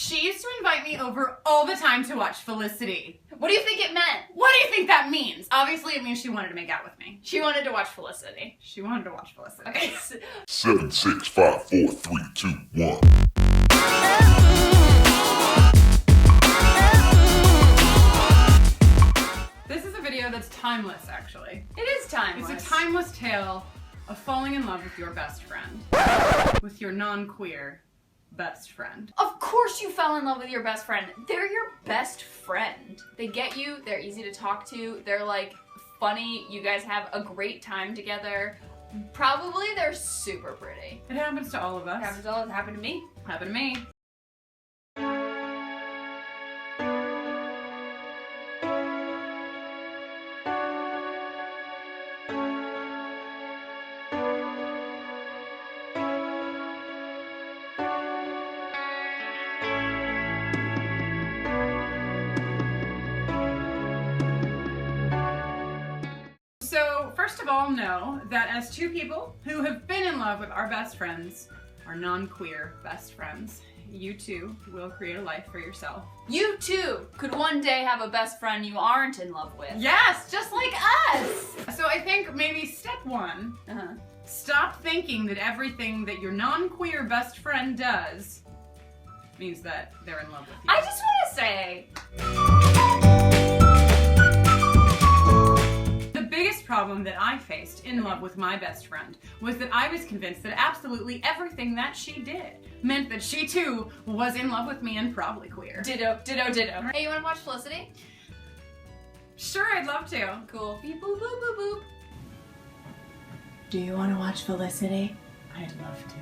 She used to invite me over all the time to watch Felicity. What do you think it meant? What do you think that means? Obviously it means she wanted to make out with me. She wanted to watch Felicity. She wanted to watch Felicity. Okay. 7, 6, 5, 4, 3, 2, 1. This is a video that's timeless, actually. It is timeless. It's a timeless tale of falling in love with your best friend. With your non-queer best friend. Of course you fell in love with your best friend. They're your best friend. They get you, they're easy to talk to, they're like funny, you guys have a great time together. Probably they're super pretty. It happens to all of us. It happened to me. Happened to me. So, first of all, know that as two people who have been in love with our best friends, our non-queer best friends, you too will create a life for yourself. You too could one day have a best friend you aren't in love with. Yes, just like us! So I think maybe step one, stop thinking that everything that your non-queer best friend does means that they're in love with you. I just want to say, problem that I faced in love with my best friend was that I was convinced that absolutely everything that she did meant that she too was in love with me and probably queer. Ditto, ditto, ditto. Hey, you wanna watch Felicity? Sure, I'd love to. Cool. Beep, boop, boop, boop, boop. Do you wanna watch Felicity? I'd love to.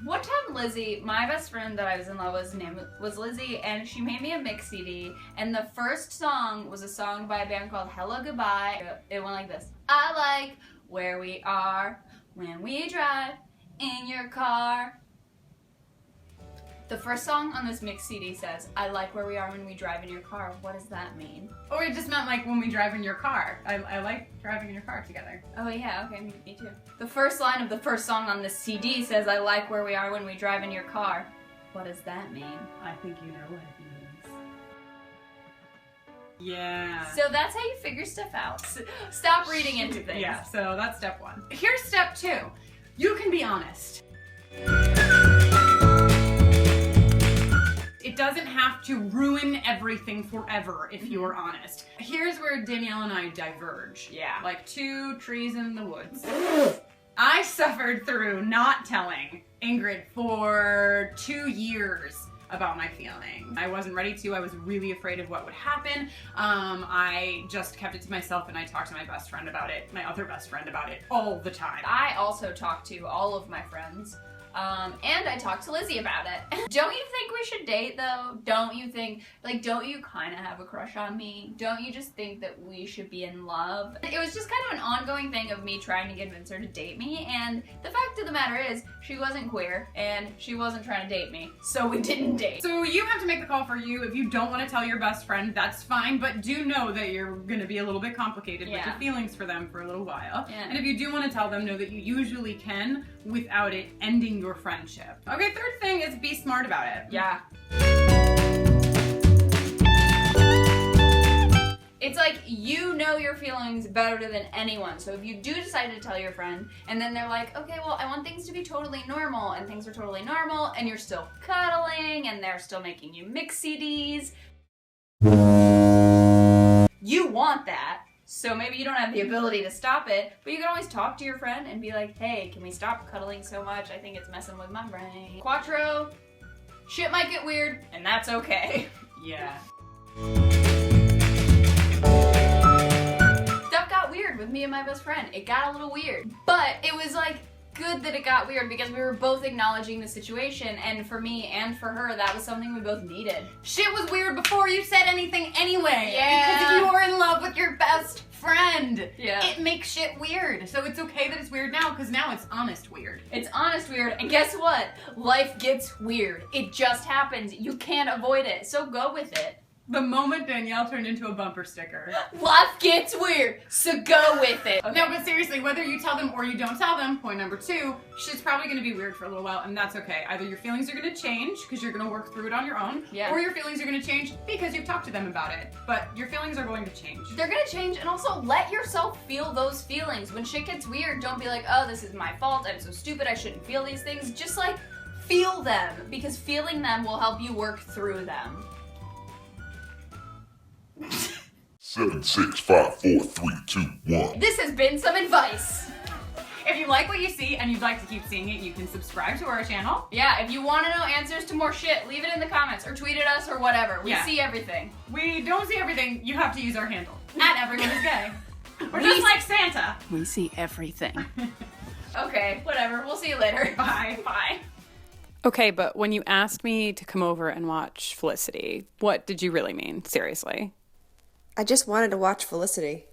One time Lizzie, my best friend that I was in love with, name was Lizzie, and she made me a mix CD, and the first song was a song by a band called Hello Goodbye. It went like this. I like where we are when we drive in your car. The first song on this mix CD says, I like where we are when we drive in your car. What does that mean? Oh, it just meant like when we drive in your car. I like driving in your car together. Oh yeah, okay, me too. The first line of the first song on this CD says, I like where we are when we drive in your car. What does that mean? I think you know what it means. Yeah. So that's how you figure stuff out. Stop reading into things. Yeah, so that's step one. Here's step two. You can be honest. It doesn't have to ruin everything forever if you're honest. Here's where Danielle and I diverge. Yeah. Like two trees in the woods. I suffered through not telling Ingrid for 2 years about my feeling. I wasn't ready to. I was really afraid of what would happen. I just kept it to myself and I talked to my best friend about it, my other best friend about it all the time. I also talked to all of my friends. And I talked to Lizzie about it. Don't you think we should date though? Don't you think, like, don't you kind of have a crush on me? Don't you just think that we should be in love? It was just kind of an ongoing thing of me trying to convince her to date me, and the fact of the matter is, she wasn't queer, and she wasn't trying to date me, so we didn't date. So you have to make the call for you. If you don't want to tell your best friend, that's fine, but do know that you're gonna be a little bit complicated with your feelings for them for a little while. Yeah. And if you do want to tell them, know that you usually can without it ending your friendship. Okay, third thing is be smart about it. Yeah. It's like, you know your feelings better than anyone, so if you do decide to tell your friend, and then they're like, okay, well, I want things to be totally normal, and things are totally normal, and you're still cuddling, and they're still making you mix CDs. You want that, so maybe you don't have the ability to stop it, but you can always talk to your friend and be like, hey, can we stop cuddling so much? I think it's messing with my brain. Quattro, shit might get weird, and that's okay. Yeah. Stuff got weird with me and my best friend. It got a little weird. But it was like good that it got weird because we were both acknowledging the situation, and for me and for her, that was something we both needed. Shit was weird before you said anything anyway. Yeah. Because if you are in love with your best friend, Yeah. it makes shit weird. So it's okay that it's weird now, because now it's honest weird. It's honest weird, and guess what? Life gets weird. It just happens. You can't avoid it, so go with it. The moment Danielle turned into a bumper sticker. Life gets weird, so go with it. Okay. No, but seriously, whether you tell them or you don't tell them, point number 2, shit's probably gonna be weird for a little while, and that's okay. Either your feelings are gonna change, because you're gonna work through it on your own, or your feelings are gonna change because you've talked to them about it. But your feelings are going to change. They're gonna change, and also let yourself feel those feelings. When shit gets weird, don't be like, oh, this is my fault, I'm so stupid, I shouldn't feel these things. Just like, feel them, because feeling them will help you work through them. 7, 6, 5, 4, 3, 2, 1. This has been some advice. If you like what you see and you'd like to keep seeing it, you can subscribe to our channel. Yeah, if you want to know answers to more shit, leave it in the comments or tweet at us or whatever. We Yeah. see everything. We don't see everything, you have to use our handle. Everyone is gay. We're just like Santa. We see everything. Okay, whatever. We'll see you later. Bye. Bye. Okay, but when you asked me to come over and watch Felicity, what did you really mean? Seriously? I just wanted to watch Felicity.